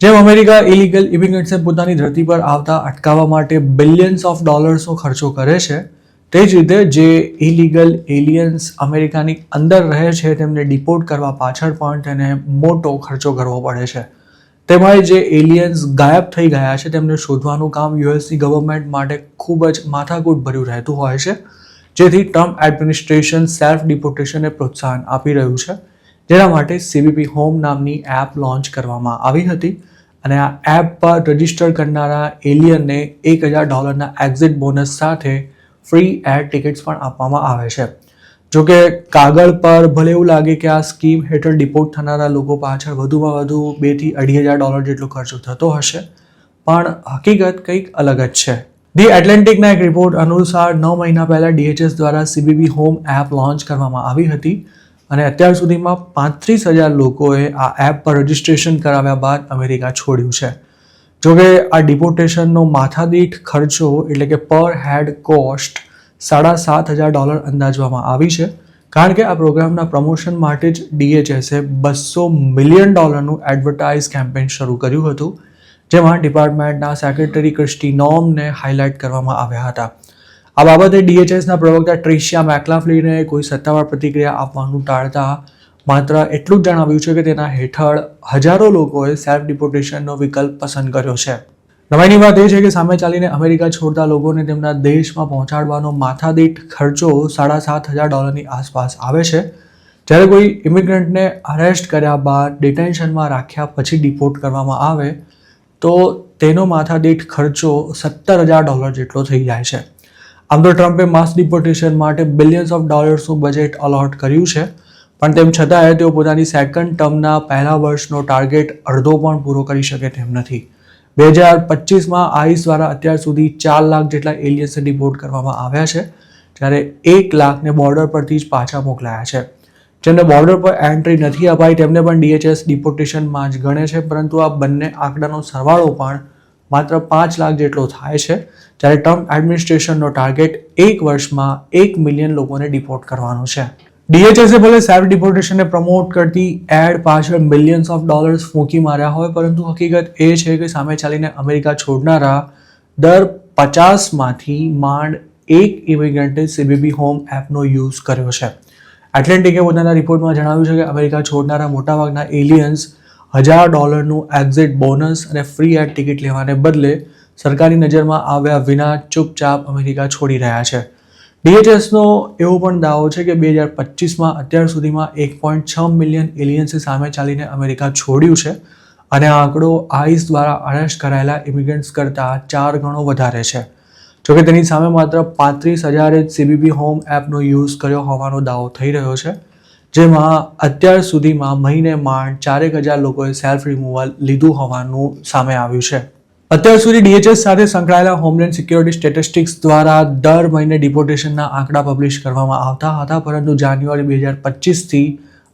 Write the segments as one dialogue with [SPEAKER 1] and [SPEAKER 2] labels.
[SPEAKER 1] જેમ America illegal ઇમિગ્રન્ટ્સને પોતાની ધરતી પર આવતા અટકાવવા માટે બિલિયન્સ ઓફ ડોલર્સનો ખર્ચો કરે છે, તે જ રીતે જે ઇલીગલ એલિયન્સ અમેરિકાની અંદર રહે છે તેમને ડિપોર્ટ કરવા પાછળ પણ તેને મોટો ખર્ચો કરવો પડે છે. તેમાં જે એલિયન્સ ગાયબ થઈ ગયા છે તેમને શોધવાનું કામ યુએસની ગવર્મેન્ટ માટે ખૂબ જ માથાકૂટ ભર્યું રહેતું હોય છે, જેથી ટ્રમ્પ એડમિનિસ્ટ્રેશન સેલ્ફ ડિપોર્ટેશનને પ્રોત્સાહન આપી રહ્યું છે, જેના માટે CBP હોમ નામની એપ લોન્ચ કરવામાં આવી હતી અને આ એપ પર રજિસ્ટર કરનારા એલિયનને $1,000 એક્ઝિટ બોનસ સાથે ફ્રી એર ટિકિટ્સ પણ આપવામાં આવે છે. જોકે કાગળ પર ભલે એવું લાગે કે આ સ્કીમ હેઠળ ડિપોર્ટ થનારા લોકો પાછળ વધુમાં વધુ $2,000 થી $2,500 જેટલો ખર્ચો થતો હશે, પણ હકીકત કંઈક અલગ જ છે. ધી એટલાન્ટિકના એક રિપોર્ટ અનુસાર 9 મહિના પહેલા DHS દ્વારા CBP હોમ એપ લોન્ચ કરવામાં આવી હતી અને અત્યાર સુધીમાં 35,000 લોકોએ આ એપ પર રજિસ્ટ્રેશન કરાવ્યા બાદ અમેરિકા છોડ્યું છે. જોકે આ ડિપોર્ટેશનનો માથાદીઠ ખર્ચો એટલે કે પર હેડ કોસ્ટ $7,500 અંદાજવામાં આવી છે, કારણ કે આ પ્રોગ્રામના પ્રમોશન માટે જ DHSએ $200 મિલિયન એડવર્ટાઇઝ કેમ્પેન શરૂ કર્યું હતું, જેમાં ડિપાર્ટમેન્ટના સેક્રેટરી ક્રિસ્ટી નોમને હાઇલાઇટ કરવામાં આવ્યા હતા. આ બાબતે DHSના પ્રવક્તા ટ્રિશિયા મેકલાફ્લિને કોઈ સત્તાવાર પ્રતિક્રિયા આપવાનું ટાળતા માત્ર એટલું જ જણાવ્યું છે કે તેના હેઠળ હજારો લોકોએ સેલ્ફ ડિપોર્ટેશનનો વિકલ્પ પસંદ કર્યો છે. નવાઈની વાત એ છે કે સામે ચાલીને અમેરિકા છોડતા લોકોને તેમના દેશમાં પહોંચાડવાનો માથાદીઠ ખર્ચો $7,500 ની આસપાસ આવે છે, જ્યારે કોઈ ઇમિગ્રન્ટને અરેસ્ટ કર્યા બાદ ડિટેન્શનમાં રાખ્યા પછી ડિપોર્ટ કરવામાં આવે તો તેનો માથાદીઠ ખર્ચો $17,000 જેટલો થઈ જાય છે. આમ તો ટ્રમ્પે માસ ડિપોર્ટેશન માટે બિલિયન્સ ઓફ ડોલર્સનું બજેટ અલોટ કર્યું છે, પણ તેમ છતાંય તેઓ પોતાની સેકન્ડ ટર્મના પહેલા વર્ષનો ટાર્ગેટ અડધો પણ પૂરો કરી શકે તેમ નથી. 2025માં આઈસ દ્વારા અત્યાર સુધી 4 લાખ જેટલા એલિયન્સને ડિપોર્ટ કરવામાં આવ્યા છે, જ્યારે 1 લાખને બોર્ડર પરથી જ પાછા મોકલાયા છે. જેમને બોર્ડર પર એન્ટ્રી નથી અપાઈ તેમને પણ DHS ડિપોર્ટેશનમાં જ ગણે છે, પરંતુ આ બંને આંકડાનો સરવાળો પણ માત્ર 5 લાખ જેટલો થાય છે, જ્યારે ટ્રમ્પ એડમિનિસ્ટ્રેશનનો ટાર્ગેટ 1 વર્ષમાં 1 મિલિયન લોકોને ડિપોર્ટ કરવાનો છે. DHSએ ભલે સેલ્ફ ડિપોર્ટેશનને પ્રમોટ કરતી એડ પાછળ મિલિયન્સ ઓફ ડોલર્સ ફૂંકી માર્યા હોય, પરંતુ હકીકત એ છે કે સામે ચાલીને અમેરિકા છોડનારા દર 50માંથી માંડ એક ઇમિગ્રન્ટે CBP હોમ એપનો યુઝ કર્યો છે. એટલાન્ટિકે પોતાના રિપોર્ટમાં જણાવ્યું છે કે અમેરિકા છોડનારા મોટાભાગના એલિયન્સ $1,000નું એક્ઝિટ બોનસ અને ફ્રી એર ટિકિટ લેવાને બદલે સરકારી નજરમાં આવ્યા વિના ચૂપચાપ અમેરિકા છોડી રહ્યા છે. DHSનો એવો પણ દાવો છે કે 2025માં અત્યાર સુધીમાં 1.6 મિલિયન એલિયન્સે સામે ચાલીને અમેરિકા છોડ્યું છે અને આ આંકડો આઈસ દ્વારા અરેસ્ટ કરાયેલા ઇમિગ્રન્ટ્સ કરતાં 4 ગણો વધારે છે. જોકે તેની સામે માત્ર 35,000એ CBP હોમ એપનો યુઝ કર્યો હોવાનો દાવો થઈ રહ્યો છે, જેમાં અત્યાર સુધીમાં મહિને માંડ 4,000 લોકોએ સેલ્ફ રિમૂવલ લીધું હોવાનું સામે આવ્યું છે. અત્યાર સુધી DHS સાથે સંકળાયેલા હોમલેન્ડ સિક્યોરિટી સ્ટેટિસ્ટિક્સ દ્વારા દર મહિને ડિપોર્ટેશનના આંકડા પબ્લિશ કરવામાં આવતા હતા, પરંતુ જાન્યુઆરી 2025થી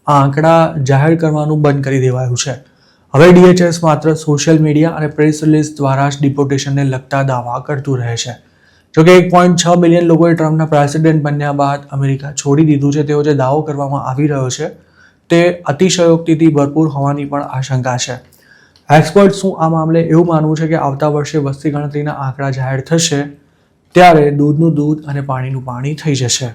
[SPEAKER 1] આ આંકડા જાહેર કરવાનું બંધ કરી દેવાયું છે. હવે DHS માત્ર સોશિયલ મીડિયા અને પ્રેસ રિલીઝ દ્વારા જ ડિપોર્ટેશનને લગતા દાવા કરતું રહે છે. જોકે 1.6 મિલિયન લોકોએ ટ્રમ્પના પ્રેસિડેન્ટ બન્યા બાદ અમેરિકા છોડી દીધું છે, તેવો જે દાવો કરવામાં આવી રહ્યો છે તે અતિશયોક્તિથી ભરપૂર હોવાની પણ આશંકા છે. એક્સપર્ટ્સનું આ મામલે એવું માનવું છે કે આવતા વર્ષે વસ્તી ગણતરીના આંકડા જાહેર થશે ત્યારે દૂધનું દૂધ અને પાણીનું પાણી થઈ જશે.